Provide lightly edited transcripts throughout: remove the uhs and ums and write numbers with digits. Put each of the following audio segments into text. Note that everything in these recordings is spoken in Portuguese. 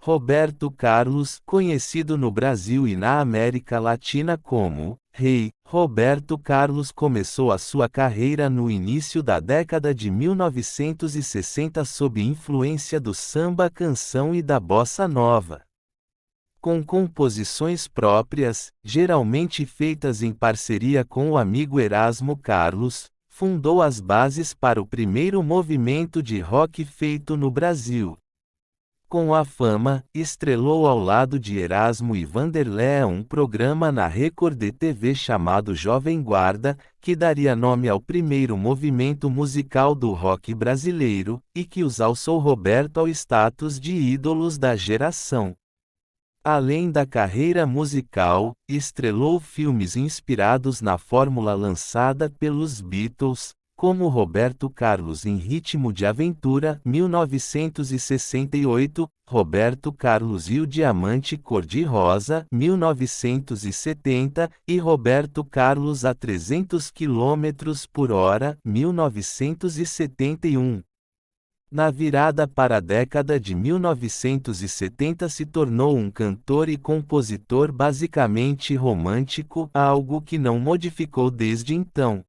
Roberto Carlos, conhecido no Brasil e na América Latina como Rei Roberto Carlos, começou a sua carreira no início da década de 1960 sob influência do samba canção e da bossa nova. Com composições próprias, geralmente feitas em parceria com o amigo Erasmo Carlos, fundou as bases para o primeiro movimento de rock feito no Brasil. Com a fama, estrelou ao lado de Erasmo e Vanderlé um programa na Record TV chamado Jovem Guarda, que daria nome ao primeiro movimento musical do rock brasileiro, e que os alçou Roberto ao status de ídolos da geração. Além da carreira musical, estrelou filmes inspirados na fórmula lançada pelos Beatles, como Roberto Carlos em Ritmo de Aventura, 1968, Roberto Carlos e o Diamante Cor-de-Rosa, 1970, e Roberto Carlos a 300 km/h, 1971. Na virada para a década de 1970 se tornou um cantor e compositor basicamente romântico, algo que não modificou desde então.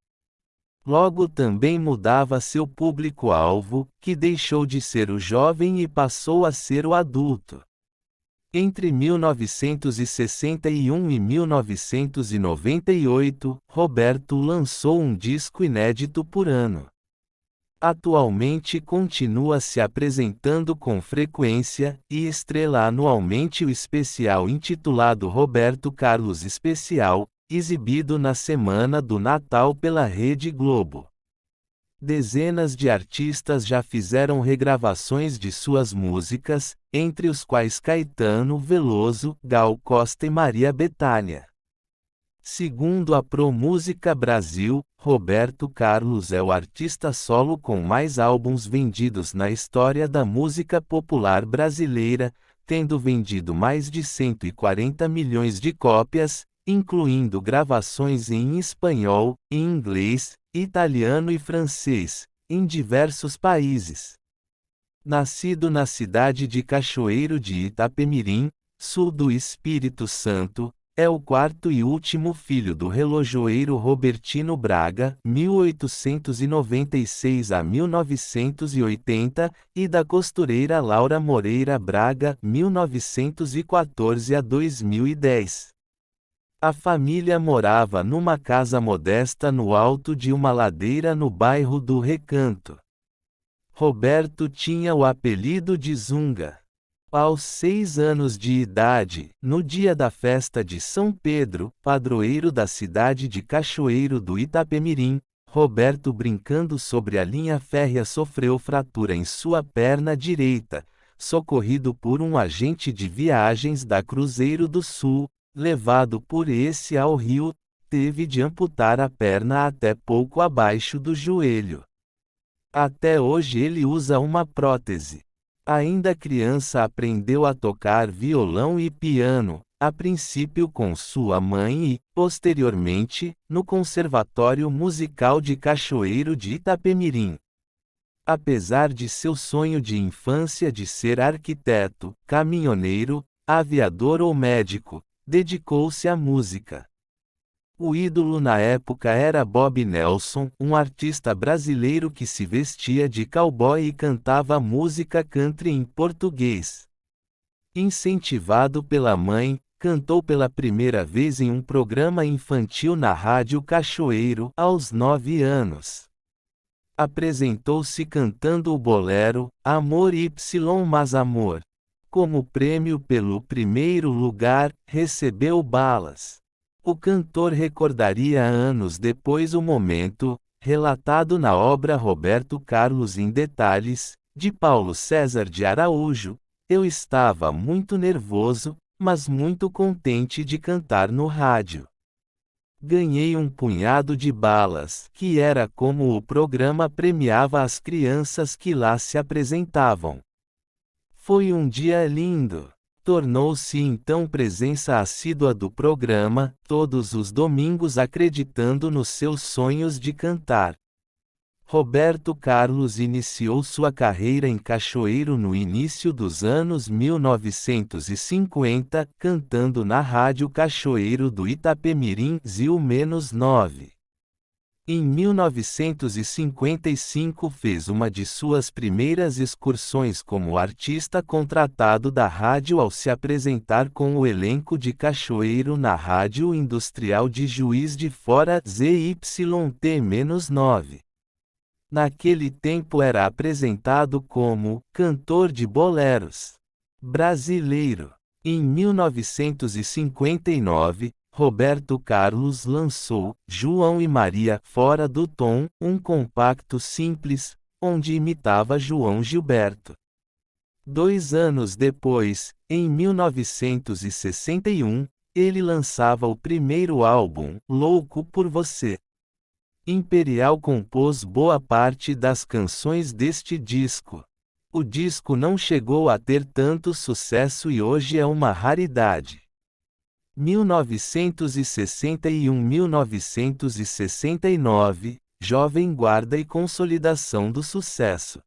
Logo também mudava seu público-alvo, que deixou de ser o jovem e passou a ser o adulto. Entre 1961 e 1998, Roberto lançou um disco inédito por ano. Atualmente continua se apresentando com frequência, e estrela anualmente o especial intitulado Roberto Carlos Especial, exibido na semana do Natal pela Rede Globo. Dezenas de artistas já fizeram regravações de suas músicas, entre os quais Caetano Veloso, Gal Costa e Maria Bethânia. Segundo a Pro Música Brasil, Roberto Carlos é o artista solo com mais álbuns vendidos na história da música popular brasileira, tendo vendido mais de 140 milhões de cópias, incluindo gravações em espanhol, inglês, italiano e francês, em diversos países. Nascido na cidade de Cachoeiro de Itapemirim, sul do Espírito Santo, é o quarto e último filho do relojoeiro Robertino Braga, 1896 a 1980, e da costureira Laura Moreira Braga, 1914 a 2010. A família morava numa casa modesta no alto de uma ladeira no bairro do Recanto. Roberto tinha o apelido de Zunga. Aos 6 anos de idade, no dia da festa de São Pedro, padroeiro da cidade de Cachoeiro do Itapemirim, Roberto, brincando sobre a linha férrea, sofreu fratura em sua perna direita. Socorrido por um agente de viagens da Cruzeiro do Sul, levado por esse ao Rio, teve de amputar a perna até pouco abaixo do joelho. Até hoje ele usa uma prótese. Ainda criança aprendeu a tocar violão e piano, a princípio com sua mãe e, posteriormente, no Conservatório Musical de Cachoeiro de Itapemirim. Apesar de seu sonho de infância de ser arquiteto, caminhoneiro, aviador ou médico, dedicou-se à música. O ídolo na época era Bob Nelson, um artista brasileiro que se vestia de cowboy e cantava música country em português. Incentivado pela mãe, cantou pela primeira vez em um programa infantil na Rádio Cachoeiro, aos 9 anos. Apresentou-se cantando o bolero, Amor Y Mas Amor. Como prêmio pelo primeiro lugar, recebeu balas. O cantor recordaria anos depois o momento, relatado na obra Roberto Carlos em Detalhes, de Paulo César de Araújo: eu estava muito nervoso, mas muito contente de cantar no rádio. Ganhei um punhado de balas, que era como o programa premiava as crianças que lá se apresentavam. Foi um dia lindo. Tornou-se então presença assídua do programa, todos os domingos acreditando nos seus sonhos de cantar. Roberto Carlos iniciou sua carreira em cachoeiro no início dos anos 1950, cantando na Rádio Cachoeiro do Itapemirim ZIL-9. Em 1955 fez uma de suas primeiras excursões como artista contratado da rádio ao se apresentar com o elenco de Cachoeiro na Rádio Industrial de Juiz de Fora ZYT-9. Naquele tempo era apresentado como cantor de boleros brasileiro. Em 1959, Roberto Carlos lançou João e Maria Fora do Tom, um compacto simples, onde imitava João Gilberto. 2 anos depois, em 1961, ele lançava o primeiro álbum, Louco por Você. Imperial compôs boa parte das canções deste disco. O disco não chegou a ter tanto sucesso e hoje é uma raridade. 1961-1969, Jovem Guarda e Consolidação do Sucesso.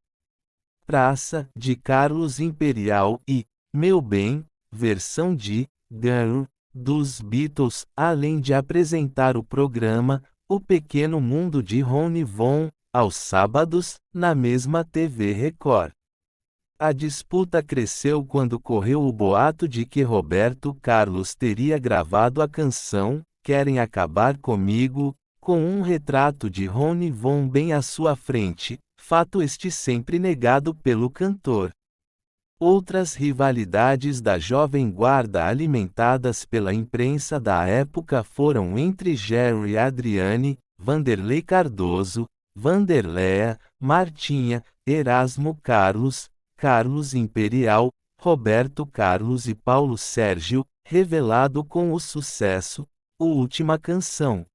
Praça, de Carlos Imperial e Meu Bem, versão de Girl, dos Beatles, além de apresentar o programa O Pequeno Mundo de Ronnie Von, aos sábados, na mesma TV Record. A disputa cresceu quando correu o boato de que Roberto Carlos teria gravado a canção Querem Acabar Comigo, com um retrato de Ronnie Von bem à sua frente, fato este sempre negado pelo cantor. Outras rivalidades da Jovem Guarda alimentadas pela imprensa da época foram entre Jerry Adriane, Vanderlei Cardoso, Vanderléa, Martinha, Erasmo Carlos, Carlos Imperial, Roberto Carlos e Paulo Sérgio, revelado com o sucesso "A Última Canção".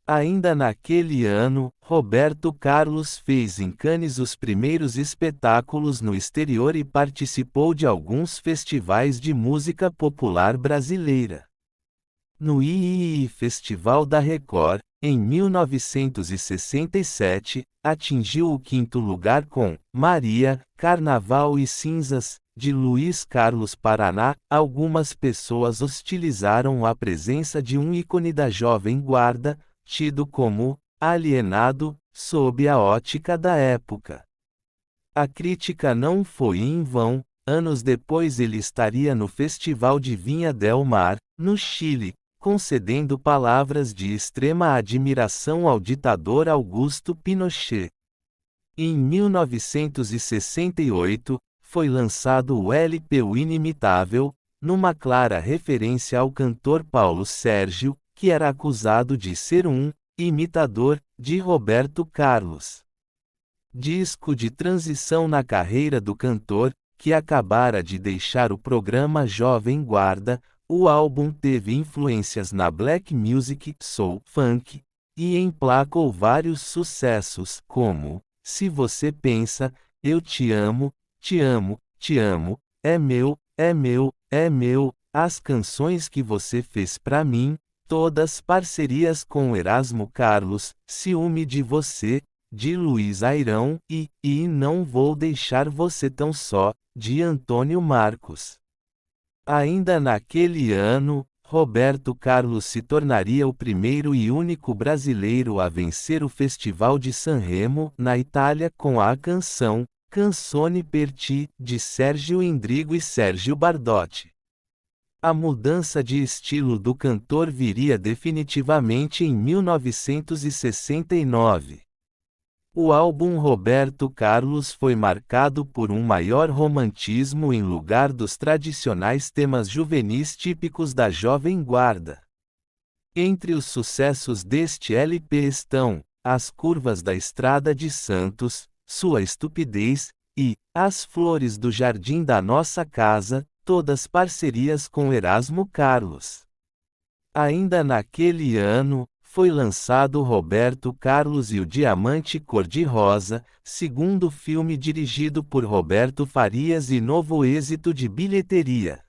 Ainda naquele ano, Roberto Carlos fez em Cannes os primeiros espetáculos no exterior e participou de alguns festivais de música popular brasileira. No III Festival da Record, em 1967, atingiu o 5º lugar com Maria, Carnaval e Cinzas, de Luiz Carlos Paraná. Algumas pessoas hostilizaram a presença de um ícone da Jovem Guarda, tido como alienado, sob a ótica da época. A crítica não foi em vão. Anos depois ele estaria no Festival de Vinha del Mar, no Chile, concedendo palavras de extrema admiração ao ditador Augusto Pinochet. Em 1968, foi lançado o LP O Inimitável, numa clara referência ao cantor Paulo Sérgio, que era acusado de ser um imitador de Roberto Carlos. Disco de transição na carreira do cantor, que acabara de deixar o programa Jovem Guarda. O álbum teve influências na black music, soul, funk, e emplacou vários sucessos, como Se Você Pensa, Eu Te Amo, Te Amo, Te Amo, É Meu, É Meu, É Meu, As Canções Que Você Fez Pra Mim, todas parcerias com Erasmo Carlos, Ciúme de Você, de Luiz Airão, e Não Vou Deixar Você Tão Só, de Antônio Marcos. Ainda naquele ano, Roberto Carlos se tornaria o primeiro e único brasileiro a vencer o Festival de Sanremo, na Itália, com a canção Canzone per Te, de Sérgio Endrigo e Sérgio Bardotti. A mudança de estilo do cantor viria definitivamente em 1969. O álbum Roberto Carlos foi marcado por um maior romantismo em lugar dos tradicionais temas juvenis típicos da Jovem Guarda. Entre os sucessos deste LP estão As Curvas da Estrada de Santos, Sua Estupidez e As Flores do Jardim da Nossa Casa, todas parcerias com Erasmo Carlos. Ainda naquele ano, foi lançado Roberto Carlos e o Diamante Cor-de-Rosa, segundo filme dirigido por Roberto Farias e novo êxito de bilheteria.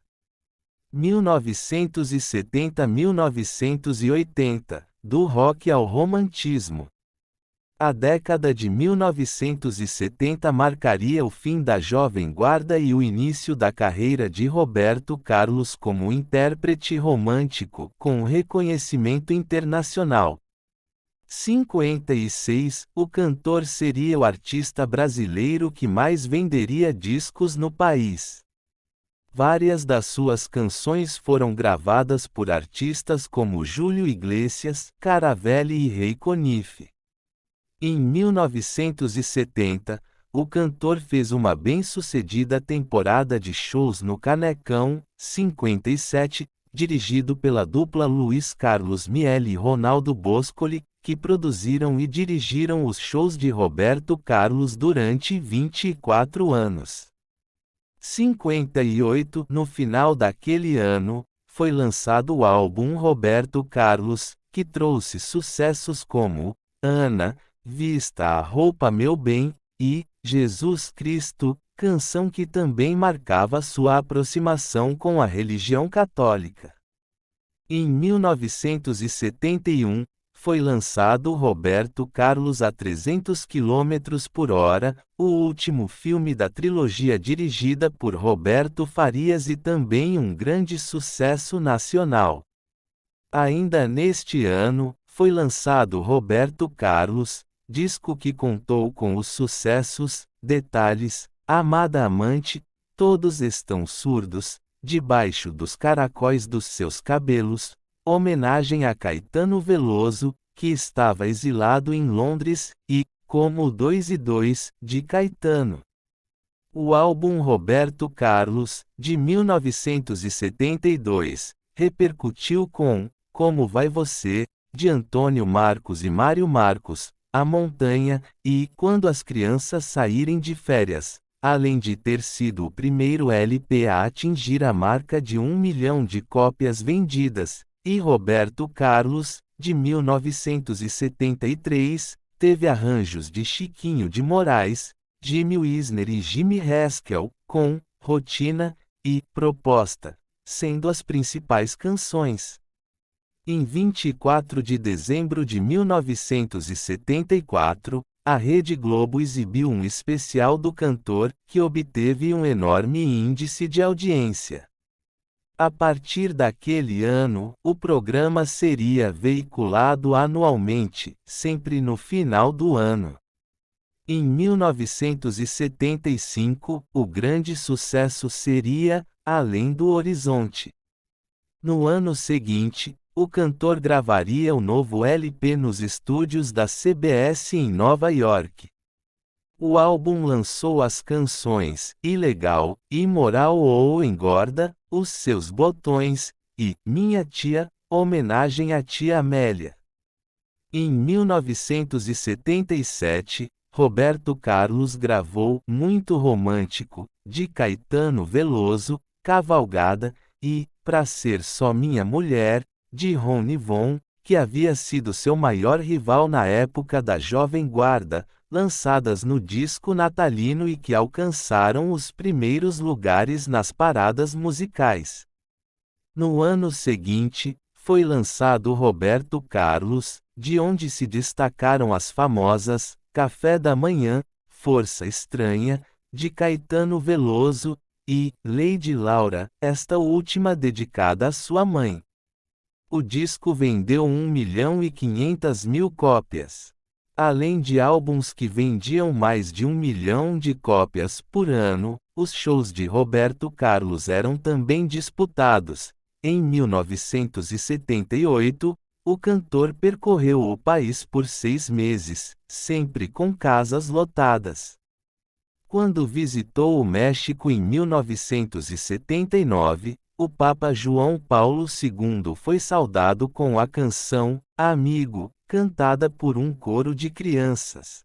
1970-1980, do rock ao romantismo. A década de 1970 marcaria o fim da Jovem Guarda e o início da carreira de Roberto Carlos como intérprete romântico, com reconhecimento internacional. 56. O cantor seria o artista brasileiro que mais venderia discos no país. Várias das suas canções foram gravadas por artistas como Júlio Iglesias, Caravelli e Rei Conniff. Em 1970, o cantor fez uma bem-sucedida temporada de shows no Canecão, 57, dirigido pela dupla Luiz Carlos Miele e Ronaldo Boscoli, que produziram e dirigiram os shows de Roberto Carlos durante 24 anos. 58. No final daquele ano, foi lançado o álbum Roberto Carlos, que trouxe sucessos como Ana, Vista a Roupa Meu Bem, e Jesus Cristo, canção que também marcava sua aproximação com a religião católica. Em 1971, foi lançado Roberto Carlos a 300 km por hora, o último filme da trilogia dirigida por Roberto Farias e também um grande sucesso nacional. Ainda neste ano, foi lançado Roberto Carlos, disco que contou com os sucessos, Detalhes, Amada Amante, Todos Estão Surdos, Debaixo dos Caracóis dos Seus Cabelos, homenagem a Caetano Veloso, que estava exilado em Londres, e Como 2 e 2, de Caetano. O álbum Roberto Carlos, de 1972, repercutiu com Como Vai Você, de Antônio Marcos e Mário Marcos, A Montanha, e Quando as Crianças Saírem de Férias, além de ter sido o primeiro LP a atingir a marca de 1 milhão de cópias vendidas, e Roberto Carlos, de 1973, teve arranjos de Chiquinho de Moraes, Jimmy Wisner e Jimmy Haskell, com Rotina e Proposta, sendo as principais canções. Em 24 de dezembro de 1974, a Rede Globo exibiu um especial do cantor, que obteve um enorme índice de audiência. A partir daquele ano, o programa seria veiculado anualmente, sempre no final do ano. Em 1975, o grande sucesso seria Além do Horizonte. No ano seguinte, o cantor gravaria o novo LP nos estúdios da CBS em Nova York. O álbum lançou as canções Ilegal, Imoral ou Engorda, Os Seus Botões, e Minha Tia, homenagem à tia Amélia. Em 1977, Roberto Carlos gravou Muito Romântico, de Caetano Veloso, Cavalgada, e Pra Ser Só Minha Mulher, de Rony Von, que havia sido seu maior rival na época da Jovem Guarda, lançadas no disco natalino e que alcançaram os primeiros lugares nas paradas musicais. No ano seguinte, foi lançado Roberto Carlos, de onde se destacaram as famosas Café da Manhã, Força Estranha, de Caetano Veloso, e Lady Laura, esta última dedicada à sua mãe. O disco vendeu 1.500.000 cópias. Além de álbuns que vendiam mais de 1 milhão de cópias por ano, os shows de Roberto Carlos eram também disputados. Em 1978, o cantor percorreu o país por 6 meses, sempre com casas lotadas. Quando visitou o México em 1979, o Papa João Paulo II foi saudado com a canção Amigo, cantada por um coro de crianças.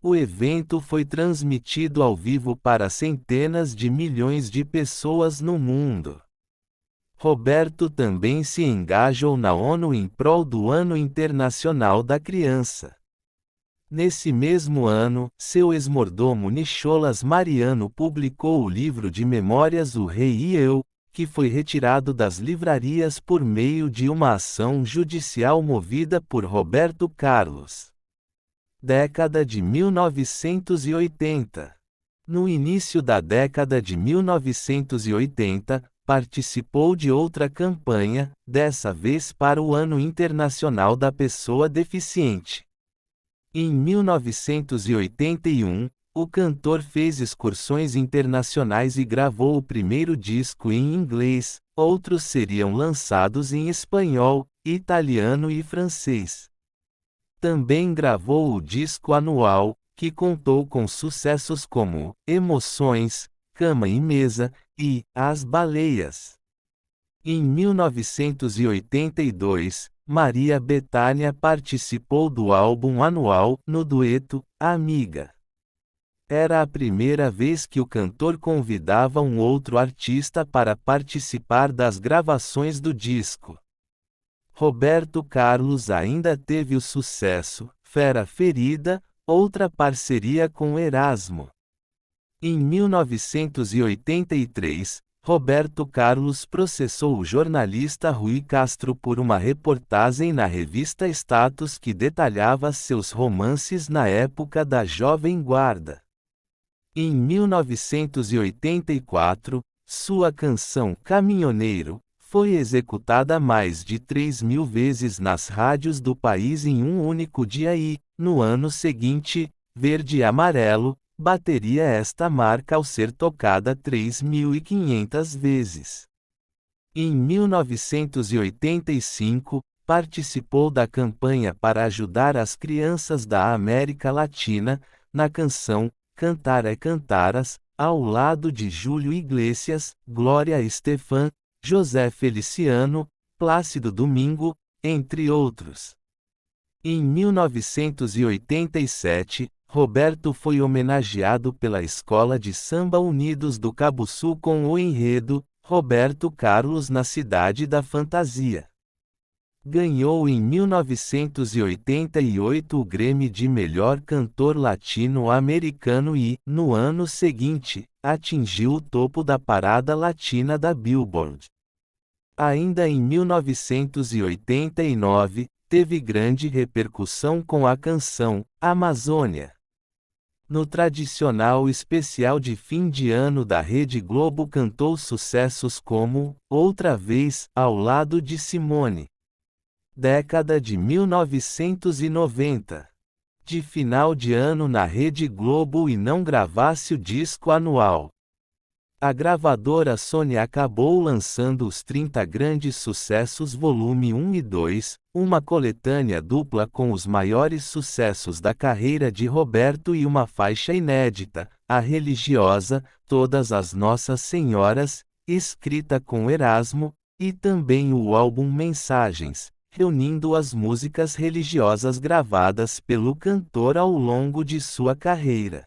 O evento foi transmitido ao vivo para centenas de milhões de pessoas no mundo. Roberto também se engajou na ONU em prol do Ano Internacional da Criança. Nesse mesmo ano, seu ex-mordomo Nicholas Mariano publicou o livro de memórias O Rei e Eu, que foi retirado das livrarias por meio de uma ação judicial movida por Roberto Carlos. Década de 1980. No início da década de 1980, participou de outra campanha, dessa vez para o Ano Internacional da Pessoa Deficiente. Em 1981, o cantor fez excursões internacionais e gravou o primeiro disco em inglês, outros seriam lançados em espanhol, italiano e francês. Também gravou o disco anual, que contou com sucessos como Emoções, Cama e Mesa e As Baleias. Em 1982, Maria Bethânia participou do álbum anual no dueto Amiga. Era a primeira vez que o cantor convidava um outro artista para participar das gravações do disco. Roberto Carlos ainda teve o sucesso Fera Ferida, outra parceria com Erasmo. Em 1983, Roberto Carlos processou o jornalista Rui Castro por uma reportagem na revista Status que detalhava seus romances na época da Jovem Guarda. Em 1984, sua canção Caminhoneiro foi executada mais de 3.000 vezes nas rádios do país em um único dia e, no ano seguinte, Verde e Amarelo, bateria esta marca ao ser tocada 3.500 vezes. Em 1985, participou da campanha para ajudar as crianças da América Latina, na canção Cantar é Cantaras, ao lado de Júlio Iglesias, Glória Estefan, José Feliciano, Plácido Domingo, entre outros. Em 1987, Roberto foi homenageado pela Escola de Samba Unidos do Cabo Sul com o enredo Roberto Carlos na Cidade da Fantasia. Ganhou em 1988 o Grammy de Melhor Cantor Latino-Americano e, no ano seguinte, atingiu o topo da parada latina da Billboard. Ainda em 1989, teve grande repercussão com a canção Amazônia. No tradicional especial de fim de ano da Rede Globo cantou sucessos como Outra Vez, ao lado de Simone. Década de 1990. De final de ano na Rede Globo e não gravasse o disco anual. A gravadora Sony acabou lançando os 30 Grandes Sucessos Volume 1 e 2, uma coletânea dupla com os maiores sucessos da carreira de Roberto e uma faixa inédita, a religiosa, Todas as Nossas Senhoras, escrita com Erasmo, e também o álbum Mensagens, reunindo as músicas religiosas gravadas pelo cantor ao longo de sua carreira.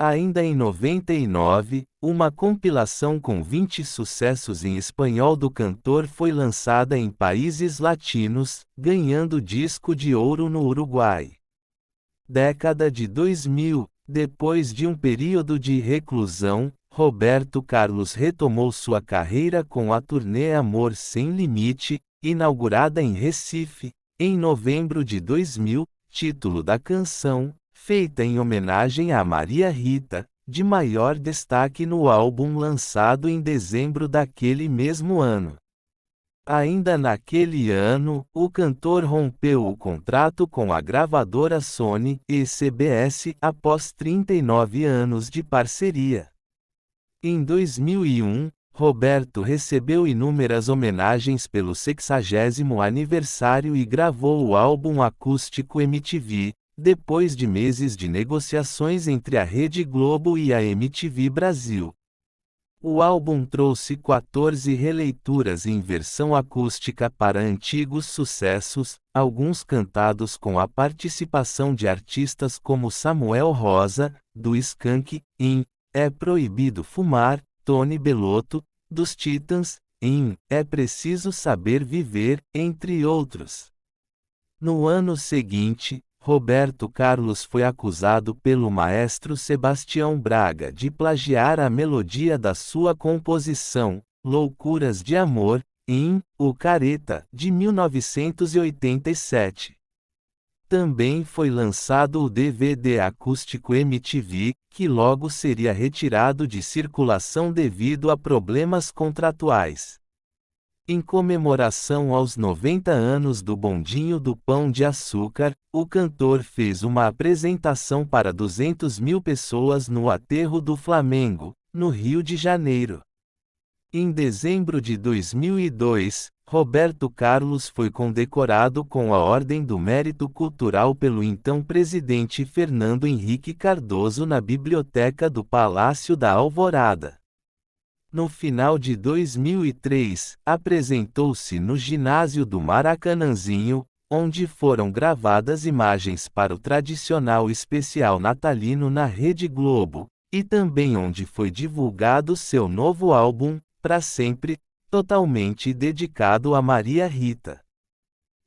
Ainda em 99, uma compilação com 20 sucessos em espanhol do cantor foi lançada em países latinos, ganhando disco de ouro no Uruguai. Década de 2000, depois de um período de reclusão, Roberto Carlos retomou sua carreira com a turnê Amor Sem Limite, inaugurada em Recife, em novembro de 2000, título da canção, feita em homenagem a Maria Rita, de maior destaque no álbum lançado em dezembro daquele mesmo ano. Ainda naquele ano, o cantor rompeu o contrato com a gravadora Sony e CBS após 39 anos de parceria. Em 2001, Roberto recebeu inúmeras homenagens pelo 60º aniversário e gravou o álbum acústico MTV, depois de meses de negociações entre a Rede Globo e a MTV Brasil. O álbum trouxe 14 releituras em versão acústica para antigos sucessos, alguns cantados com a participação de artistas como Samuel Rosa, do Skank, em É Proibido Fumar, Tony Bellotto, dos Titãs, em É Preciso Saber Viver, entre outros. No ano seguinte, Roberto Carlos foi acusado pelo maestro Sebastião Braga de plagiar a melodia da sua composição, Loucuras de Amor, em O Careta, de 1987. Também foi lançado o DVD acústico MTV, que logo seria retirado de circulação devido a problemas contratuais. Em comemoração aos 90 anos do Bondinho do Pão de Açúcar, o cantor fez uma apresentação para 200.000 pessoas no Aterro do Flamengo, no Rio de Janeiro. Em dezembro de 2002, Roberto Carlos foi condecorado com a Ordem do Mérito Cultural pelo então presidente Fernando Henrique Cardoso na Biblioteca do Palácio da Alvorada. No final de 2003, apresentou-se no ginásio do Maracanãzinho, onde foram gravadas imagens para o tradicional especial natalino na Rede Globo, e também onde foi divulgado seu novo álbum, Pra Sempre, totalmente dedicado a Maria Rita.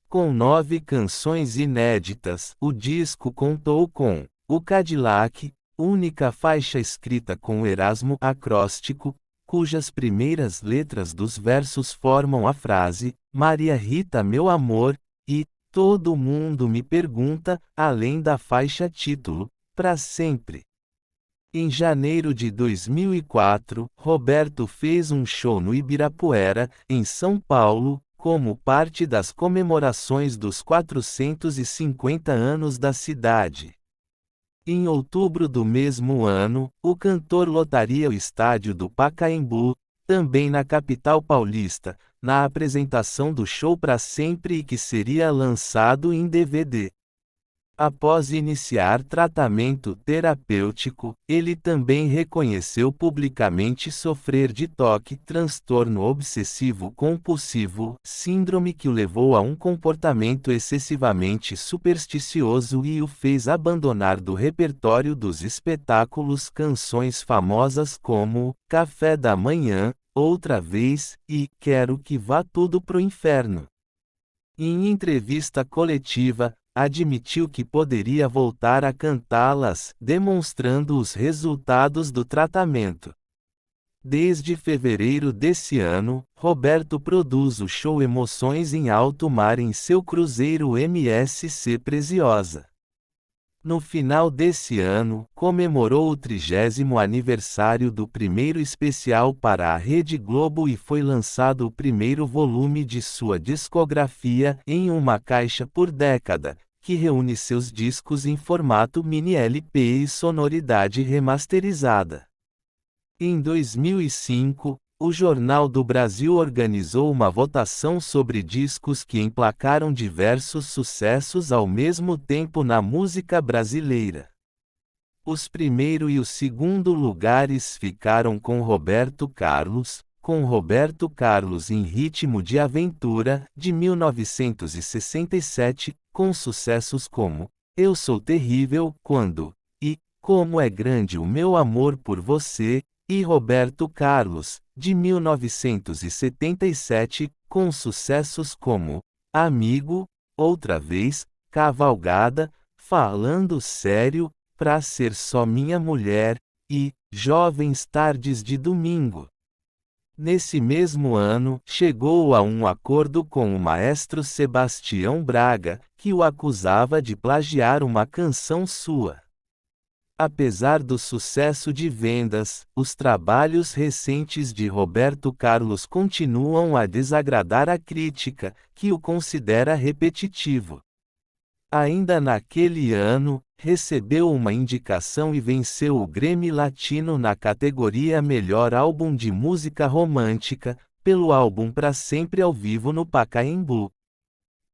Com 9 canções inéditas, o disco contou com O Cadillac, única faixa escrita com Erasmo acróstico, cujas primeiras letras dos versos formam a frase, Maria Rita meu amor, e Todo mundo me pergunta, além da faixa título, Pra Sempre. Em janeiro de 2004, Roberto fez um show no Ibirapuera, em São Paulo, como parte das comemorações dos 450 anos da cidade. Em outubro do mesmo ano, o cantor lotaria o estádio do Pacaembu, também na capital paulista, na apresentação do show Pra Sempre e que seria lançado em DVD. Após iniciar tratamento terapêutico, ele também reconheceu publicamente sofrer de TOC, transtorno obsessivo-compulsivo, síndrome que o levou a um comportamento excessivamente supersticioso e o fez abandonar do repertório dos espetáculos canções famosas como Café da Manhã, Outra Vez e Quero que Vá Tudo pro Inferno. Em entrevista coletiva, admitiu que poderia voltar a cantá-las, demonstrando os resultados do tratamento. Desde fevereiro desse ano, Roberto produz o show Emoções em Alto Mar em seu cruzeiro MSC Preciosa. No final desse ano, comemorou o 30º aniversário do primeiro especial para a Rede Globo e foi lançado o primeiro volume de sua discografia, Em uma Caixa por Década, que reúne seus discos em formato mini LP e sonoridade remasterizada. Em 2005, o Jornal do Brasil organizou uma votação sobre discos que emplacaram diversos sucessos ao mesmo tempo na música brasileira. Os primeiro e o segundo lugares ficaram com Roberto Carlos em Ritmo de Aventura, de 1967, com sucessos como Eu Sou Terrível, Quando, e Como é Grande o Meu Amor por Você, e Roberto Carlos, de 1977, com sucessos como Amigo, Outra Vez, Cavalgada, Falando Sério, Pra Ser Só Minha Mulher, e Jovens Tardes de Domingo. Nesse mesmo ano, chegou a um acordo com o maestro Sebastião Braga, que o acusava de plagiar uma canção sua. Apesar do sucesso de vendas, os trabalhos recentes de Roberto Carlos continuam a desagradar a crítica, que o considera repetitivo. Ainda naquele ano, recebeu uma indicação e venceu o Grammy Latino na categoria Melhor Álbum de Música Romântica, pelo álbum Pra Sempre ao vivo no Pacaembu.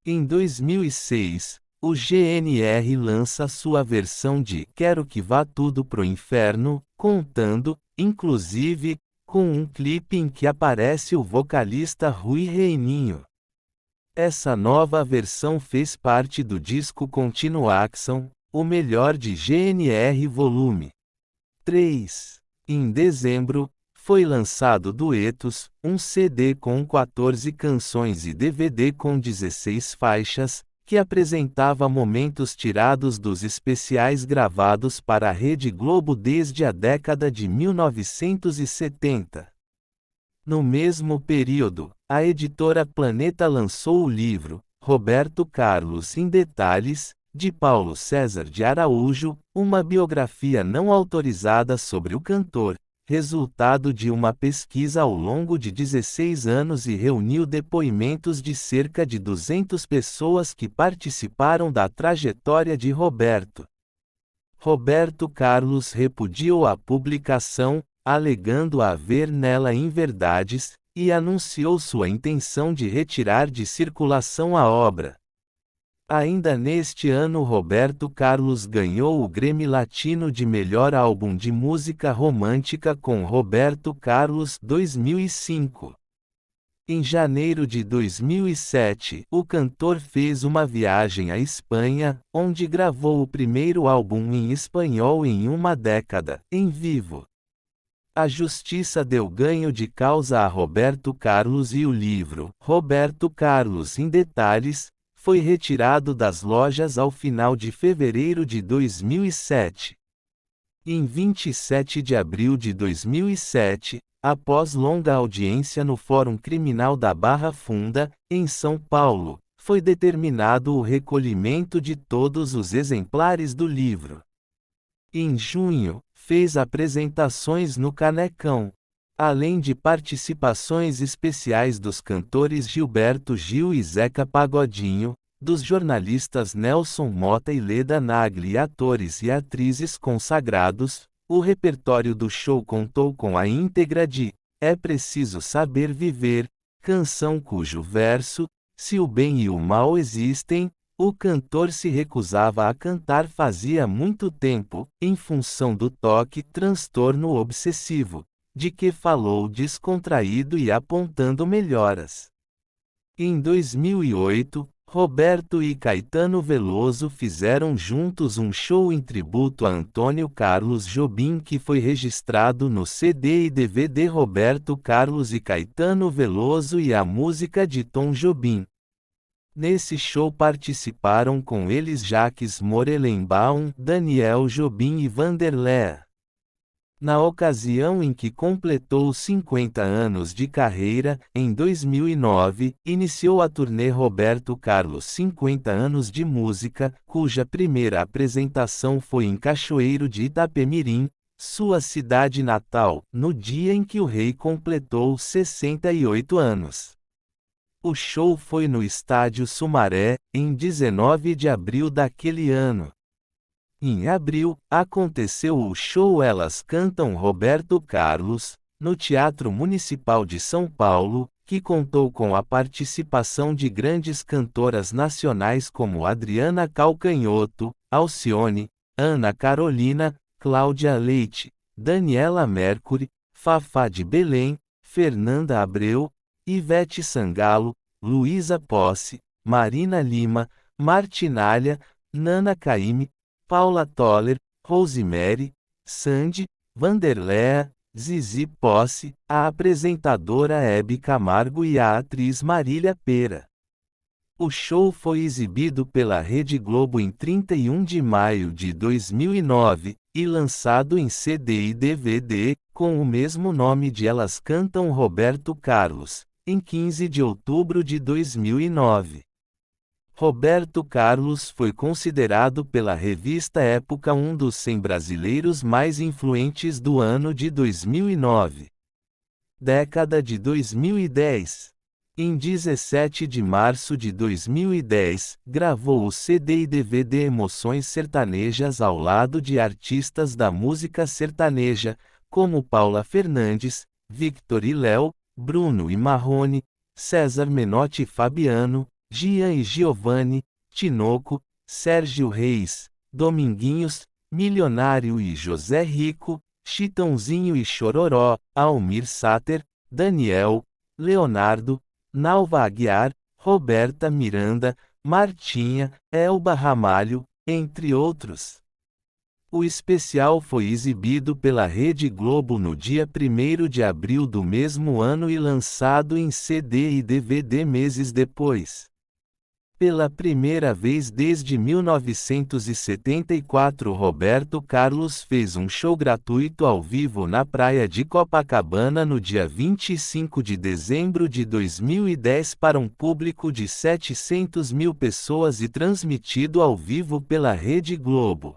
Em 2006, o GNR lança sua versão de Quero que Vá Tudo pro Inferno, contando, inclusive, com um clipe em que aparece o vocalista Rui Reininho. Essa nova versão fez parte do disco Continuação, o melhor de GNR Volume 3. Em dezembro, foi lançado Duetos, um CD com 14 canções e DVD com 16 faixas, que apresentava momentos tirados dos especiais gravados para a Rede Globo desde a década de 1970. No mesmo período, a editora Planeta lançou o livro Roberto Carlos em Detalhes, de Paulo César de Araújo, uma biografia não autorizada sobre o cantor, resultado de uma pesquisa ao longo de 16 anos e reuniu depoimentos de cerca de 200 pessoas que participaram da trajetória de Roberto. Roberto Carlos repudiou a publicação, alegando haver nela inverdades, e anunciou sua intenção de retirar de circulação a obra. Ainda neste ano Roberto Carlos ganhou o Grammy Latino de Melhor Álbum de Música Romântica com Roberto Carlos 2005. Em janeiro de 2007, o cantor fez uma viagem à Espanha, onde gravou o primeiro álbum em espanhol em uma década, em vivo. A justiça deu ganho de causa a Roberto Carlos e o livro, Roberto Carlos em Detalhes, foi retirado das lojas ao final de fevereiro de 2007. Em 27 de abril de 2007, após longa audiência no Fórum Criminal da Barra Funda, em São Paulo, foi determinado o recolhimento de todos os exemplares do livro. Em junho, fez apresentações no Canecão. Além de participações especiais dos cantores Gilberto Gil e Zeca Pagodinho, dos jornalistas Nelson Mota e Leda Nagli e atores e atrizes consagrados, o repertório do show contou com a íntegra de É Preciso Saber Viver, canção cujo verso, se o bem e o mal existem, o cantor se recusava a cantar fazia muito tempo, em função do toque transtorno obsessivo, de que falou descontraído e apontando melhoras. Em 2008, Roberto e Caetano Veloso fizeram juntos um show em tributo a Antônio Carlos Jobim que foi registrado no CD e DVD Roberto Carlos e Caetano Veloso e a música de Tom Jobim. Nesse show participaram com eles Jacques Morelenbaum, Daniel Jobim e Vanderlei. Na ocasião em que completou 50 anos de carreira, em 2009, iniciou a turnê Roberto Carlos 50 anos de música, cuja primeira apresentação foi em Cachoeiro de Itapemirim, sua cidade natal, no dia em que o rei completou 68 anos. O show foi no Estádio Sumaré, em 19 de abril daquele ano. Em abril, aconteceu o show Elas Cantam Roberto Carlos, no Teatro Municipal de São Paulo, que contou com a participação de grandes cantoras nacionais como Adriana Calcanhoto, Alcione, Ana Carolina, Cláudia Leite, Daniela Mercury, Fafá de Belém, Fernanda Abreu, Ivete Sangalo, Luísa Posse, Marina Lima, Martinalha, Nana Caymmi, Paula Toller, Rosemary, Sandy, Vanderlei, Zizi Posse, a apresentadora Hebe Camargo e a atriz Marília Pera. O show foi exibido pela Rede Globo em 31 de maio de 2009, e lançado em CD e DVD, com o mesmo nome de Elas Cantam Roberto Carlos, em 15 de outubro de 2009. Roberto Carlos foi considerado pela revista Época um dos 100 brasileiros mais influentes do ano de 2009. Década de 2010. Em 17 de março de 2010, gravou o CD e DVD Emoções Sertanejas ao lado de artistas da música sertaneja, como Paula Fernandes, Victor e Léo, Bruno e Marrone, César Menotti e Fabiano, Gian e Giovanni, Tinoco, Sérgio Reis, Dominguinhos, Milionário e José Rico, Chitãozinho e Chororó, Almir Sater, Daniel, Leonardo, Nalva Aguiar, Roberta Miranda, Martinha, Elba Ramalho, entre outros. O especial foi exibido pela Rede Globo no dia 1º de abril do mesmo ano e lançado em CD e DVD meses depois. Pela primeira vez desde 1974, Roberto Carlos fez um show gratuito ao vivo na praia de Copacabana no dia 25 de dezembro de 2010 para um público de 700 mil pessoas e transmitido ao vivo pela Rede Globo.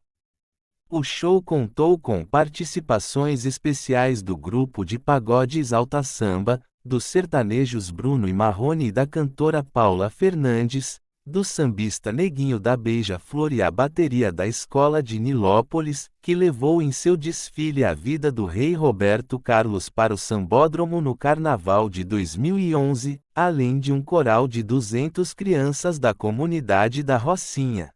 O show contou com participações especiais do grupo de pagode Exalta Samba, dos sertanejos Bruno e Marrone e da cantora Paula Fernandes, do sambista Neguinho da Beija-Flor e a bateria da Escola de Nilópolis, que levou em seu desfile a vida do rei Roberto Carlos para o Sambódromo no Carnaval de 2011, além de um coral de 200 crianças da comunidade da Rocinha.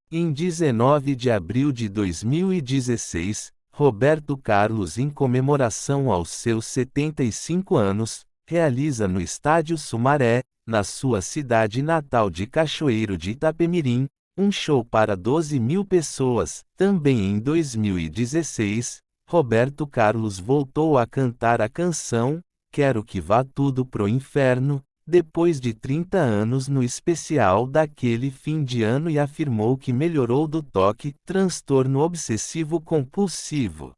Em 19 de abril de 2016, Roberto Carlos, em comemoração aos seus 75 anos, realiza no Estádio Sumaré, na sua cidade natal de Cachoeiro de Itapemirim, um show para 12 mil pessoas. Também em 2016, Roberto Carlos voltou a cantar a canção Quero que Vá Tudo pro Inferno, depois de 30 anos no especial daquele fim de ano, e afirmou que melhorou do TOC, transtorno obsessivo compulsivo.